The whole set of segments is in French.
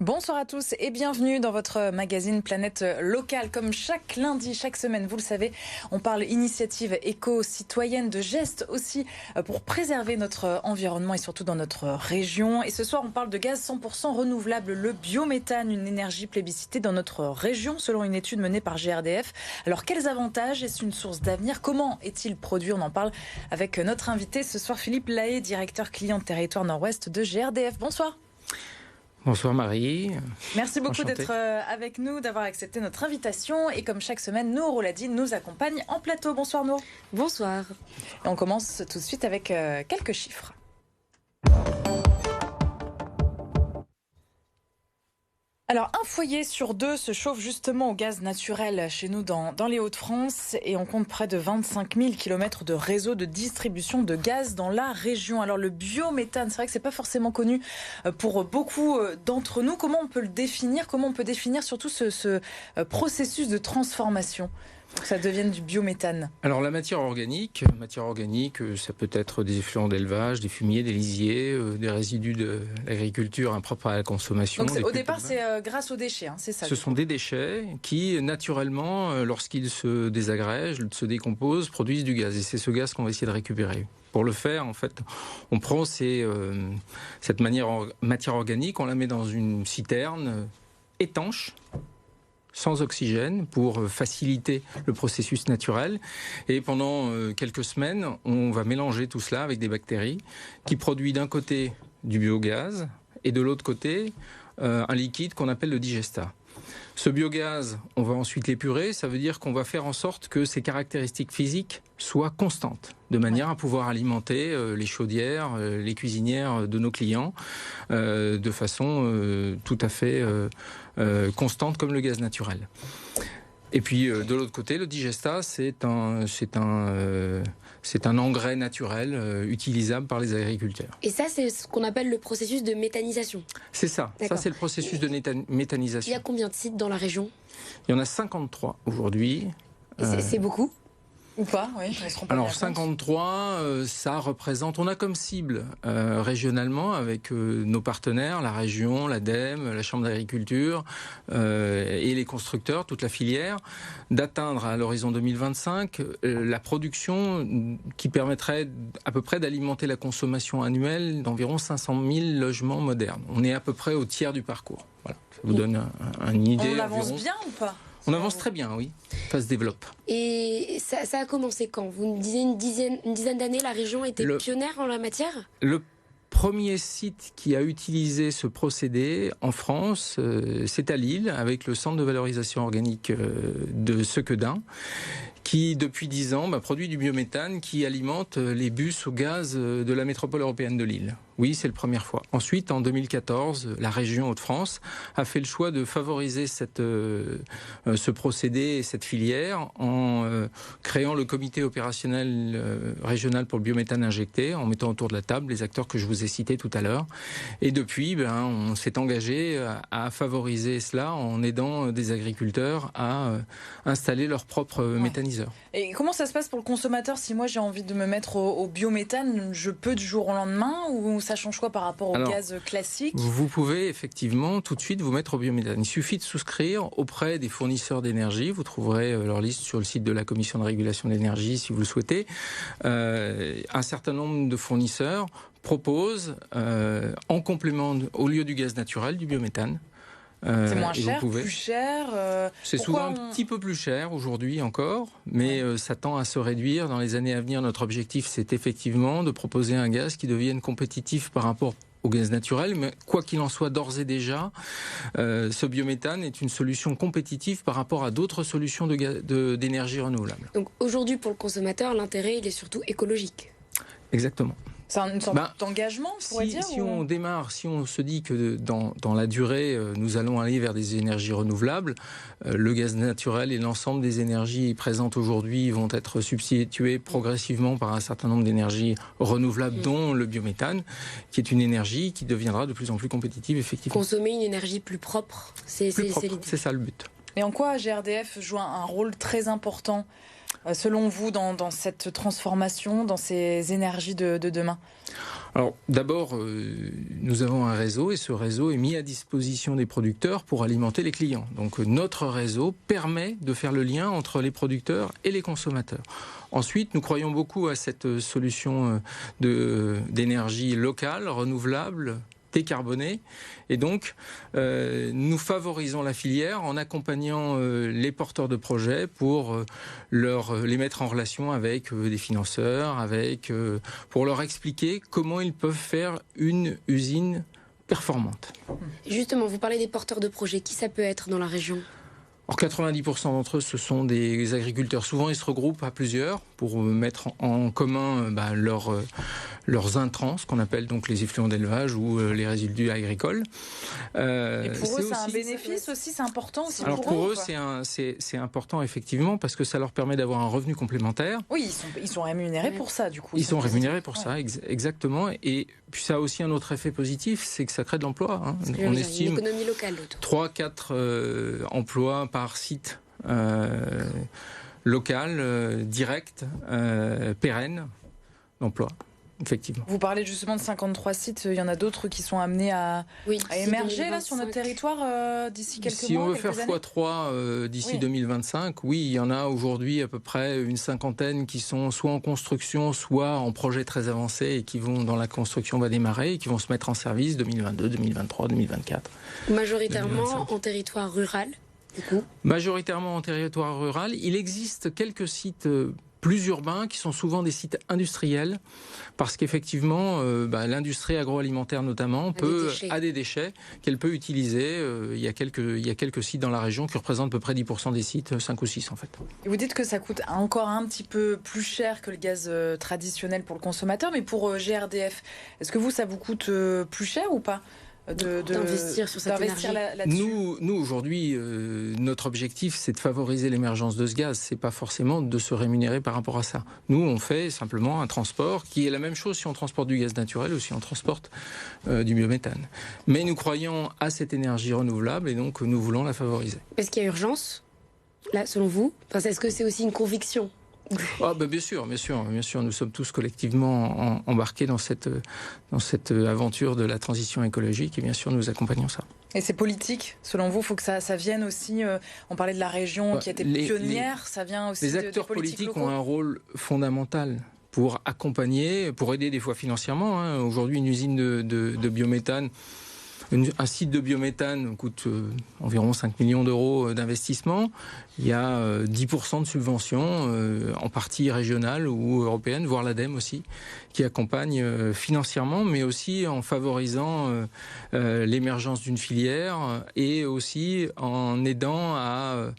Bonsoir à tous et bienvenue dans votre magazine Planète Locale. Comme chaque lundi, chaque semaine, vous le savez, on parle initiative éco-citoyenne, de gestes aussi pour préserver notre environnement et surtout dans notre région. Et ce soir, on parle de gaz 100% renouvelable, le biométhane, une énergie plébiscitée dans notre région selon une étude menée par GRDF. Alors quels avantages? Est-ce une source d'avenir? Comment est-il produit? On en parle avec notre invité ce soir, Philippe Lahaye, directeur client de territoire Nord-Ouest de GRDF. Bonsoir. Bonsoir Marie. Merci beaucoup Enchanté d'être avec nous, d'avoir accepté notre invitation. Et comme chaque semaine, Nour Ouladine nous accompagne en plateau. Bonsoir Nour. Bonsoir. Et on commence tout de suite avec quelques chiffres. Alors, un foyer sur deux se chauffe justement au gaz naturel chez nous dans les Hauts-de-France et on compte près de 25 000 km de réseau de distribution de gaz dans la région. Alors, le biométhane, c'est vrai que c'est pas forcément connu pour beaucoup d'entre nous. Comment on peut le définir? Comment on peut définir surtout ce processus de transformation pour que ça devienne du biométhane? Alors la matière organique, ça peut être des effluents d'élevage, des fumiers, des lisiers, des résidus de l'agriculture impropres à la consommation. Donc au départ, c'est grâce aux déchets, c'est ça? Ce sont des déchets qui, naturellement, lorsqu'ils se désagrègent, se décomposent, produisent du gaz. Et c'est ce gaz qu'on va essayer de récupérer. Pour le faire, en fait, on prend cette matière organique, on la met dans une citerne étanche, sans oxygène, pour faciliter le processus naturel. Et pendant quelques semaines, on va mélanger tout cela avec des bactéries qui produisent d'un côté du biogaz et de l'autre côté un liquide qu'on appelle le digestat. Ce biogaz, on va ensuite l'épurer, ça veut dire qu'on va faire en sorte que ses caractéristiques physiques soient constantes, de manière à pouvoir alimenter les chaudières, les cuisinières de nos clients de façon tout à fait constante comme le gaz naturel. Et puis de l'autre côté, le digestat, c'est un engrais naturel utilisable par les agriculteurs. Et ça, c'est ce qu'on appelle le processus de méthanisation. C'est ça. D'accord. Ça, c'est le processus de méthanisation. Il y a combien de sites dans la région? Il y en a 53 aujourd'hui. C'est beaucoup? Ou pas, oui. On se rend pas Alors bien compte. 53, ça représente, on a comme cible régionalement avec nos partenaires, la région, l'ADEME, la Chambre d'agriculture et les constructeurs, toute la filière, d'atteindre à l'horizon 2025 la production qui permettrait à peu près d'alimenter la consommation annuelle d'environ 500 000 logements modernes. On est à peu près au tiers du parcours. Voilà, ça vous donne une idée. On avance environ. bien ou pas? On avance très bien, oui. Ça se développe. Et ça a commencé quand? Vous me disiez une dizaine d'années, la région était pionnière en la matière? Le premier site qui a utilisé ce procédé en France, c'est à Lille, avec le centre de valorisation organique de Sequedin, qui depuis 10 ans produit du biométhane qui alimente les bus au gaz de la métropole européenne de Lille. Oui, c'est la première fois. Ensuite, en 2014, la région Hauts-de-France a fait le choix de favoriser ce procédé et cette filière en créant le comité opérationnel régional pour le biométhane injecté, en mettant autour de la table les acteurs que je vous ai cités tout à l'heure. Et depuis, on s'est engagé à favoriser cela en aidant des agriculteurs à installer leur propre méthaniseur. Et comment ça se passe pour le consommateur? Si moi j'ai envie de me mettre au biométhane, je peux du jour au lendemain ou ça change quoi par rapport au gaz classique? Vous pouvez effectivement tout de suite vous mettre au biométhane. Il suffit de souscrire auprès des fournisseurs d'énergie. Vous trouverez leur liste sur le site de la Commission de régulation de l'énergie si vous le souhaitez. Un certain nombre de fournisseurs proposent en complément au lieu du gaz naturel du biométhane. C'est moins cher, plus cher C'est souvent un petit peu plus cher aujourd'hui encore, mais ça tend à se réduire dans les années à venir. Notre objectif, c'est effectivement de proposer un gaz qui devienne compétitif par rapport au gaz naturel, mais quoi qu'il en soit d'ores et déjà, ce biométhane est une solution compétitive par rapport à d'autres solutions d'énergie renouvelable. Donc aujourd'hui, pour le consommateur, l'intérêt, il est surtout écologique. Exactement. C'est une sorte d'engagement, on pourrait dire? Si on démarre, si on se dit que dans la durée, nous allons aller vers des énergies renouvelables, le gaz naturel et l'ensemble des énergies présentes aujourd'hui vont être substituées progressivement par un certain nombre d'énergies renouvelables, dont le biométhane, qui est une énergie qui deviendra de plus en plus compétitive, effectivement. Consommer une énergie plus propre, c'est l'idée. C'est ça le but. Et en quoi GRDF joue un rôle très important selon vous, dans cette transformation, dans ces énergies de demain? Alors d'abord, nous avons un réseau et ce réseau est mis à disposition des producteurs pour alimenter les clients. Donc notre réseau permet de faire le lien entre les producteurs et les consommateurs. Ensuite, nous croyons beaucoup à cette solution d'énergie locale, renouvelable, décarbonée. Et donc, nous favorisons la filière en accompagnant les porteurs de projets pour les mettre en relation avec des financeurs, pour leur expliquer comment ils peuvent faire une usine performante. Justement, vous parlez des porteurs de projets. Qui ça peut être dans la région ? Alors 90% d'entre eux, ce sont des agriculteurs. Souvent, ils se regroupent à plusieurs pour mettre en commun leurs intrants, ce qu'on appelle donc les effluents d'élevage ou les résidus agricoles. Et pour eux, c'est un bénéfice aussi, c'est important aussi. Alors pour eux, c'est important effectivement parce que ça leur permet d'avoir un revenu complémentaire. Oui, ils sont rémunérés pour ça du coup. Ils sont rémunérés pour ça, exactement. Et puis ça a aussi un autre effet positif, c'est que ça crée de l'emploi. Hein. On estime une économie locale. 3-4 emplois par site local, direct, pérenne d'emploi. Effectivement. Vous parlez justement de 53 sites, il y en a d'autres qui sont amenés à émerger là, sur notre territoire d'ici quelques mois. Si on veut faire x3 d'ici 2025, oui, il y en a aujourd'hui à peu près une cinquantaine qui sont soit en construction, soit en projet très avancé et qui vont, dans la construction va démarrer et qui vont se mettre en service 2022, 2023, 2024. Majoritairement 2025. En territoire rural, du coup ? Majoritairement en territoire rural. Il existe quelques sites plus urbains qui sont souvent des sites industriels parce qu'effectivement l'industrie agroalimentaire notamment a des déchets qu'elle peut utiliser. Il y a quelques sites dans la région qui représentent à peu près 10% des sites, 5 ou 6 en fait. Et vous dites que ça coûte encore un petit peu plus cher que le gaz traditionnel pour le consommateur, mais pour GRDF, est-ce que ça vous coûte plus cher ou pas d'investir sur cette énergie. Nous aujourd'hui, notre objectif, c'est de favoriser l'émergence de ce gaz. C'est pas forcément de se rémunérer par rapport à ça. Nous, on fait simplement un transport qui est la même chose si on transporte du gaz naturel ou si on transporte du biométhane. Mais nous croyons à cette énergie renouvelable et donc nous voulons la favoriser. Est-ce qu'il y a urgence, là, selon vous ? Est-ce que c'est aussi une conviction ? Bien sûr, nous sommes tous collectivement embarqués dans cette aventure de la transition écologique et bien sûr nous accompagnons ça. Et c'est politique, selon vous, il faut que ça vienne aussi, on parlait de la région qui a été pionnière, ça vient aussi des acteurs politiques locaux. ont un rôle fondamental pour accompagner, pour aider des fois financièrement. Hein. Aujourd'hui, une usine de biométhane, un site de biométhane coûte environ 5 millions d'euros d'investissement. Il y a 10% de subventions, en partie régionales ou européennes, voire l'ADEME aussi, qui accompagne financièrement, mais aussi en favorisant l'émergence d'une filière et aussi en aidant à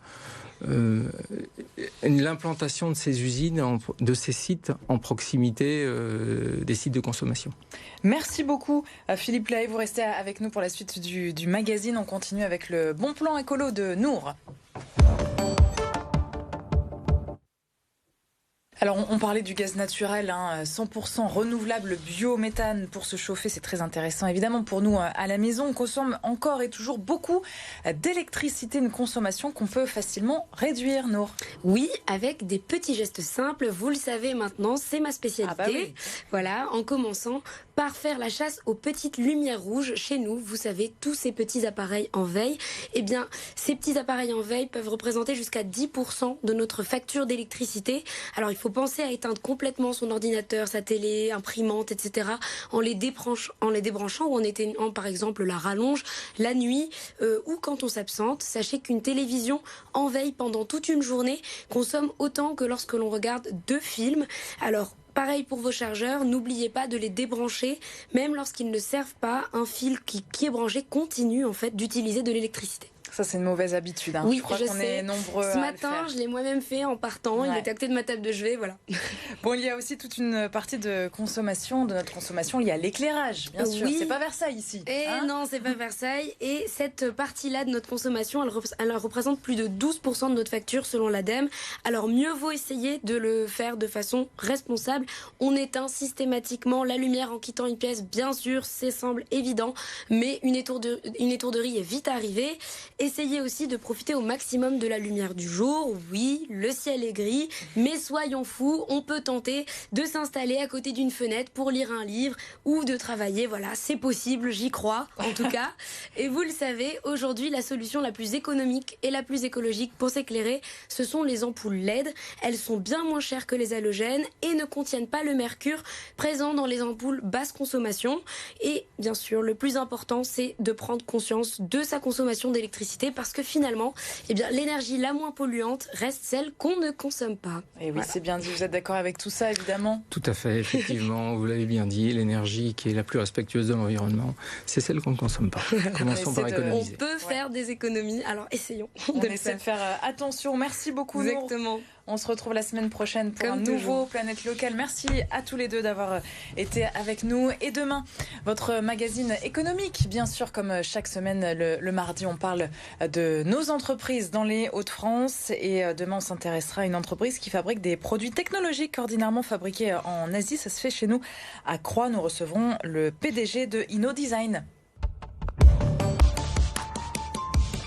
l'implantation de ces usines, de ces sites en proximité des sites de consommation. Merci beaucoup Philippe Lahaye, vous restez avec nous pour la suite du magazine. On continue avec le bon plan écolo de Nour. Alors on parlait du gaz naturel, 100% renouvelable biométhane pour se chauffer, c'est très intéressant. Évidemment pour nous à la maison, on consomme encore et toujours beaucoup d'électricité, une consommation qu'on peut facilement réduire, Nour. Oui, avec des petits gestes simples, vous le savez maintenant, c'est ma spécialité. Oui. Voilà, en commençant par faire la chasse aux petites lumières rouges. Chez nous, vous savez, tous ces petits appareils en veille, eh bien, ces petits appareils en veille peuvent représenter jusqu'à 10% de notre facture d'électricité. Alors, il faut penser à éteindre complètement son ordinateur, sa télé, imprimante, etc. en les débranchant ou en éteignant, par exemple, la rallonge la nuit ou quand on s'absente. Sachez qu'une télévision en veille pendant toute une journée consomme autant que lorsque l'on regarde 2 films. Alors, pareil pour vos chargeurs, n'oubliez pas de les débrancher, même lorsqu'ils ne servent pas. Un fil qui est branché continue en fait d'utiliser de l'électricité. Ça, c'est une mauvaise habitude. Oui, je crois qu'on est nombreux Ce matin, je l'ai moi-même fait en partant. Il était à côté de ma table de chevet, voilà. Bon, il y a aussi toute une partie de notre consommation liée à l'éclairage, bien sûr. C'est pas Versailles ici. Non, c'est pas Versailles. Et cette partie-là de notre consommation, elle représente plus de 12% de notre facture selon l'ADEME. Alors, mieux vaut essayer de le faire de façon responsable. On éteint systématiquement la lumière en quittant une pièce. Bien sûr, ça semble évident, mais une étourderie est vite arrivée. Essayez aussi de profiter au maximum de la lumière du jour. Oui, le ciel est gris, mais soyons fous, on peut tenter de s'installer à côté d'une fenêtre pour lire un livre ou de travailler. Voilà, c'est possible, j'y crois en tout cas. Et vous le savez, aujourd'hui, la solution la plus économique et la plus écologique pour s'éclairer, ce sont les ampoules LED. Elles sont bien moins chères que les halogènes et ne contiennent pas le mercure présent dans les ampoules basse consommation. Et bien sûr, le plus important, c'est de prendre conscience de sa consommation d'électricité parce que finalement, l'énergie la moins polluante reste celle qu'on ne consomme pas. Et oui, c'est bien dit. Vous êtes d'accord avec tout ça, évidemment? Tout à fait, effectivement, vous l'avez bien dit, l'énergie qui est la plus respectueuse de l'environnement, c'est celle qu'on ne consomme pas. Commençons par économiser. On peut faire des économies, alors essayons. On essaie de faire attention. Merci beaucoup, Nour. Exactement. On se retrouve la semaine prochaine pour un nouveau Planète Locale. Merci à tous les deux d'avoir été avec nous. Et demain, votre magazine économique, bien sûr, comme chaque semaine, le mardi, on parle de nos entreprises dans les Hauts-de-France. Et demain, on s'intéressera à une entreprise qui fabrique des produits technologiques ordinairement fabriqués en Asie. Ça se fait chez nous à Croix. Nous recevrons le PDG de InnoDesign.